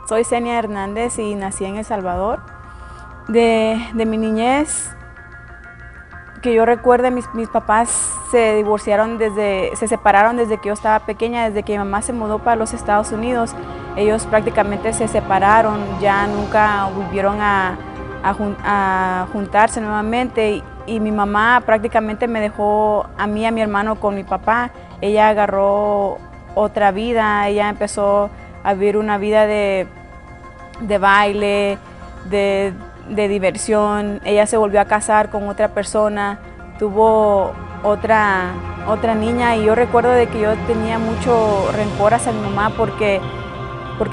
Soy Zenia Hernández y nací en El Salvador. De mi niñez, que yo recuerde, mis papás se separaron desde que yo estaba pequeña, desde que mi mamá se mudó para los Estados Unidos. Ellos prácticamente se separaron, ya nunca volvieron a juntarse nuevamente y mi mamá prácticamente me dejó a mí y a mi hermano con mi papá. Ella agarró otra vida, ella empezó a vivir una vida de baile, de diversión. Ella se volvió a casar con otra persona, tuvo otra niña y yo recuerdo de que yo tenía mucho rencor hacia mi mamá porque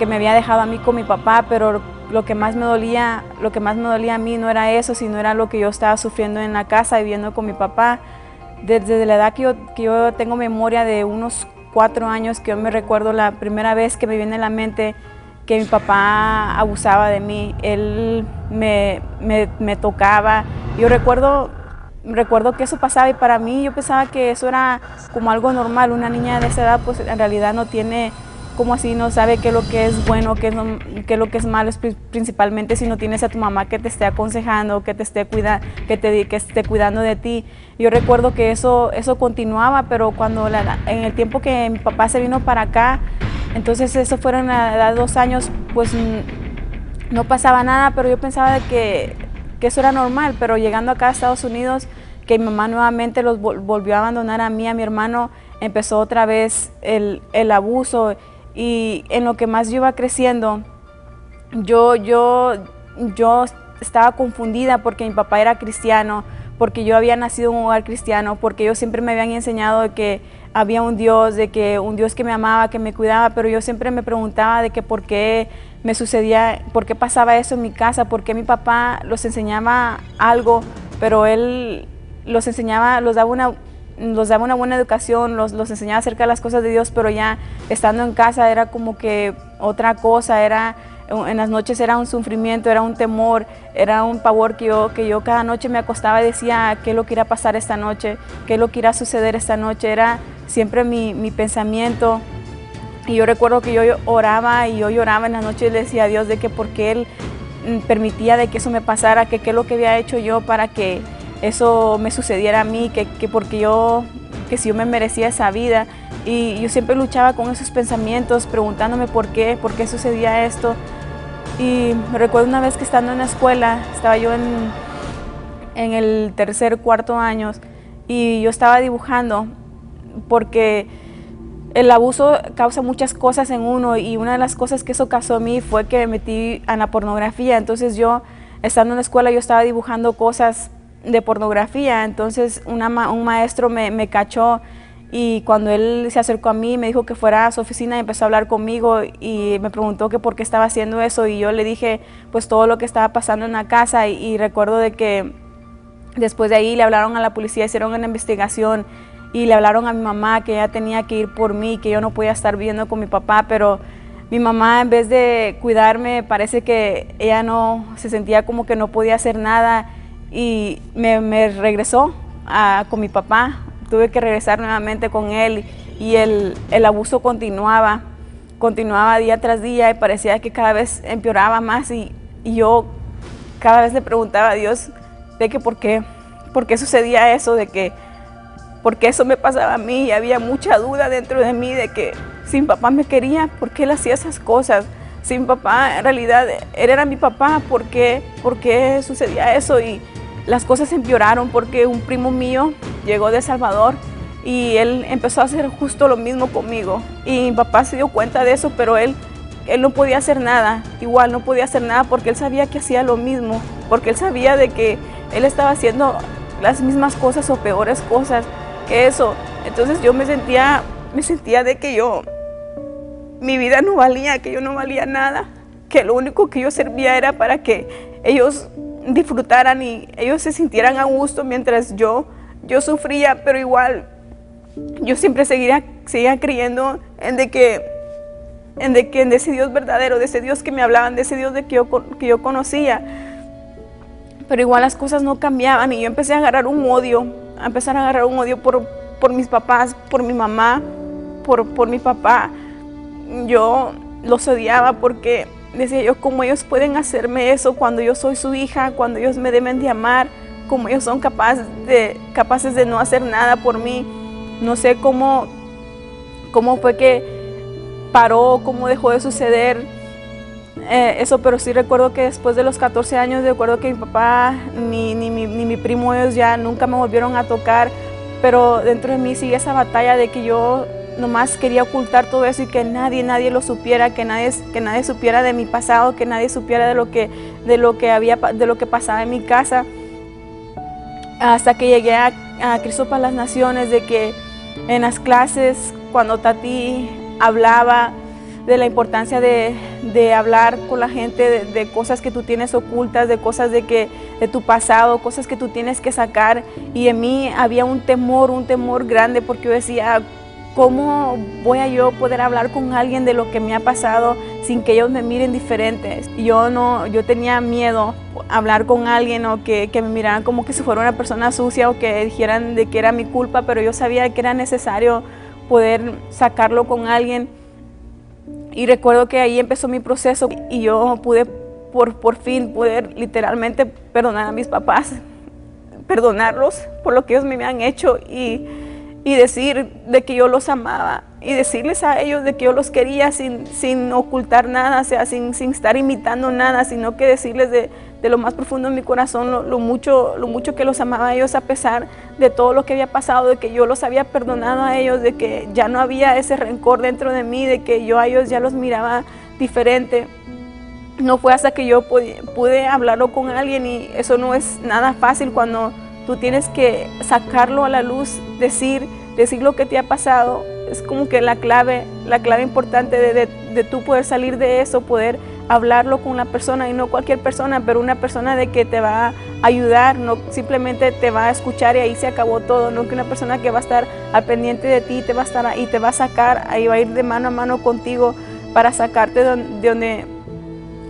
me había dejado a mí con mi papá, pero lo que más me dolía a mí no era eso, sino era lo que yo estaba sufriendo en la casa viviendo con mi papá. Desde la edad que yo tengo memoria de unos 4 años, que yo me recuerdo la primera vez que me viene a la mente que mi papá abusaba de mí. Él me tocaba. Yo recuerdo que eso pasaba y para mí yo pensaba que eso era como algo normal. Una niña de esa edad pues en realidad no tiene, como así, no sabe qué es lo que es bueno, qué es lo que es malo, principalmente si no tienes a tu mamá que te esté aconsejando, que esté cuidando de ti. Yo recuerdo que eso continuaba, pero cuando en el tiempo que mi papá se vino para acá, entonces eso fueron a la edad de 2 años, pues no pasaba nada, pero yo pensaba de que eso era normal. Pero llegando acá a Estados Unidos, que mi mamá nuevamente los volvió a abandonar a mí y a mi hermano, empezó otra vez el abuso. Y en lo que más yo iba creciendo, yo estaba confundida porque mi papá era cristiano, porque yo había nacido en un hogar cristiano, porque ellos siempre me habían enseñado de que había un Dios, de que un Dios que me amaba, que me cuidaba, pero yo siempre me preguntaba de que por qué me sucedía, por qué pasaba eso en mi casa, por qué mi papá los enseñaba algo, pero él los enseñaba, los daba una buena educación, los enseñaba acerca de las cosas de Dios, pero ya estando en casa era como que otra cosa, en las noches era un sufrimiento, era un temor, era un pavor que yo cada noche me acostaba y decía qué es lo que irá a pasar esta noche, qué es lo que irá a suceder esta noche. Era siempre mi pensamiento. Y yo recuerdo que yo oraba y yo lloraba en las noches y le decía a Dios de que por qué Él permitía de que eso me pasara, que qué es lo que había hecho yo para que eso me sucediera a mí, que si yo me merecía esa vida. Y yo siempre luchaba con esos pensamientos, preguntándome por qué sucedía esto. Y me recuerdo una vez que estando en la escuela, estaba yo en el tercer, cuarto año, y yo estaba dibujando, porque el abuso causa muchas cosas en uno, y una de las cosas que eso causó a mí fue que me metí a la pornografía. Entonces yo, estando en la escuela, yo estaba dibujando cosas de pornografía. Entonces un maestro me cachó, y cuando él se acercó a mí me dijo que fuera a su oficina y empezó a hablar conmigo y me preguntó que por qué estaba haciendo eso, y yo le dije pues todo lo que estaba pasando en la casa. Y recuerdo de que después de ahí le hablaron a la policía, hicieron una investigación y le hablaron a mi mamá que ella tenía que ir por mí, que yo no podía estar viviendo con mi papá. Pero mi mamá, en vez de cuidarme, parece que ella no se sentía como que no podía hacer nada, y me regresó con mi papá. Tuve que regresar nuevamente con él, y el abuso continuaba día tras día, y parecía que cada vez empeoraba más, y yo cada vez le preguntaba a Dios de que por qué sucedía eso, de que por qué eso me pasaba a mí. Y había mucha duda dentro de mí de que si mi papá me quería, ¿por qué él hacía esas cosas? Si mi papá en realidad él era mi papá, ¿por qué sucedía eso? Y las cosas empeoraron porque un primo mío llegó de El Salvador y él empezó a hacer justo lo mismo conmigo. Y mi papá se dio cuenta de eso, pero él no podía hacer nada. Igual no podía hacer nada porque él sabía que hacía lo mismo, porque él sabía de que él estaba haciendo las mismas cosas o peores cosas que eso. Entonces yo me sentía de que mi vida no valía, que yo no valía nada, que lo único que yo servía era para que ellos disfrutaran y ellos se sintieran a gusto mientras yo sufría. Pero igual yo siempre seguía creyendo en ese Dios verdadero, de ese Dios que me hablaban, de ese Dios que yo conocía. Pero igual las cosas no cambiaban, y yo empecé a agarrar un odio por mis papás, por mi mamá, por mi papá. Yo los odiaba porque decía yo, ¿cómo ellos pueden hacerme eso cuando yo soy su hija, cuando ellos me deben de amar? ¿Cómo ellos son capaces de no hacer nada por mí? No sé cómo fue que paró, cómo dejó de suceder eso, pero sí recuerdo que después de los 14 años, recuerdo que mi papá ni mi primo, ellos ya nunca me volvieron a tocar, pero dentro de mí sigue esa batalla de que yo nomás quería ocultar todo eso y que nadie lo supiera, que nadie supiera de mi pasado, que nadie supiera de lo que pasaba en mi casa, hasta que llegué a Cristo para las Naciones, de que en las clases, cuando Tati hablaba de la importancia de hablar con la gente de cosas que tú tienes ocultas, de cosas de tu pasado, cosas que tú tienes que sacar, y en mí había un temor grande, porque yo decía, ¿cómo voy a yo poder hablar con alguien de lo que me ha pasado sin que ellos me miren diferentes? Yo tenía miedo hablar con alguien, o que me miraran como que si fuera una persona sucia, o que dijeran de que era mi culpa, pero yo sabía que era necesario poder sacarlo con alguien. Y recuerdo que ahí empezó mi proceso y yo pude por fin poder literalmente perdonar a mis papás, perdonarlos por lo que ellos me habían hecho, y decir de que yo los amaba, y decirles a ellos de que yo los quería sin ocultar nada, o sea, sin estar imitando nada, sino que decirles de lo más profundo de mi corazón lo mucho que los amaba a ellos, a pesar de todo lo que había pasado, de que yo los había perdonado a ellos, de que ya no había ese rencor dentro de mí, de que yo a ellos ya los miraba diferente. No fue hasta que yo pude hablarlo con alguien, y eso no es nada fácil cuando tú tienes que sacarlo a la luz, decir lo que te ha pasado. Es como que la clave importante de tú poder salir de eso, poder hablarlo con una persona, y no cualquier persona, pero una persona de que te va a ayudar, no simplemente te va a escuchar y ahí se acabó todo, no que una persona que va a estar al pendiente de ti, te va a estar ahí, te va a sacar, ahí va a ir de mano a mano contigo para sacarte de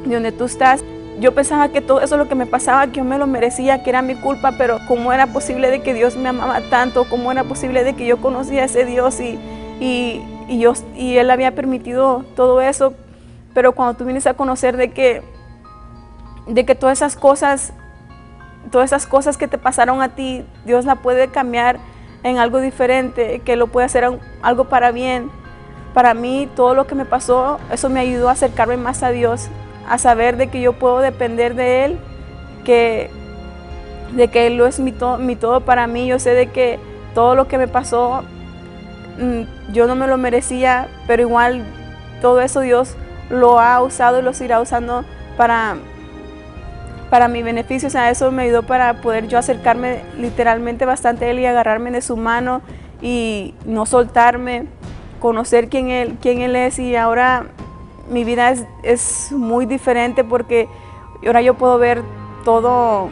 donde tú estás. Yo pensaba que todo eso lo que me pasaba, que yo me lo merecía, que era mi culpa, pero ¿cómo era posible de que Dios me amaba tanto? ¿Cómo era posible de que yo conocía a ese Dios y Él había permitido todo eso? Pero cuando tú vienes a conocer de que todas esas cosas que te pasaron a ti, Dios la puede cambiar en algo diferente, que lo puede hacer algo para bien. Para mí, todo lo que me pasó, eso me ayudó a acercarme más a Dios, a saber de que yo puedo depender de Él, de que Él es mi todo para mí. Yo sé de que todo lo que me pasó, yo no me lo merecía, pero igual todo eso Dios lo ha usado y lo seguirá usando para mi beneficio. O sea, eso me ayudó para poder yo acercarme literalmente bastante a Él y agarrarme de su mano y no soltarme, conocer quién Él es. Y ahora mi vida es muy diferente, porque ahora yo puedo ver todo,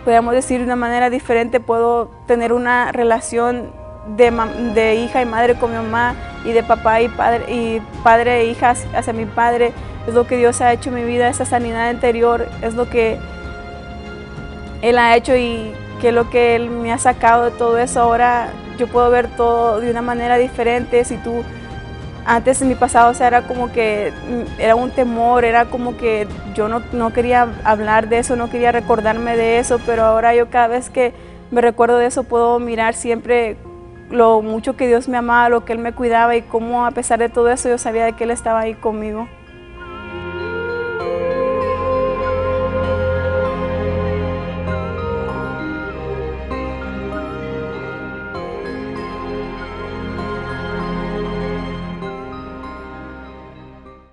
podríamos decir, de una manera diferente. Puedo tener una relación de hija y madre con mi mamá, y de papá y padre e hija hacia mi padre. Es lo que Dios ha hecho en mi vida, esa sanidad interior, es lo que Él ha hecho, y que es lo que Él me ha sacado de todo eso. Ahora yo puedo ver todo de una manera diferente. Antes en mi pasado, o sea, era como que era un temor, era como que yo no quería hablar de eso, no quería recordarme de eso, pero ahora yo cada vez que me recuerdo de eso puedo mirar siempre lo mucho que Dios me amaba, lo que Él me cuidaba, y cómo a pesar de todo eso yo sabía de que Él estaba ahí conmigo.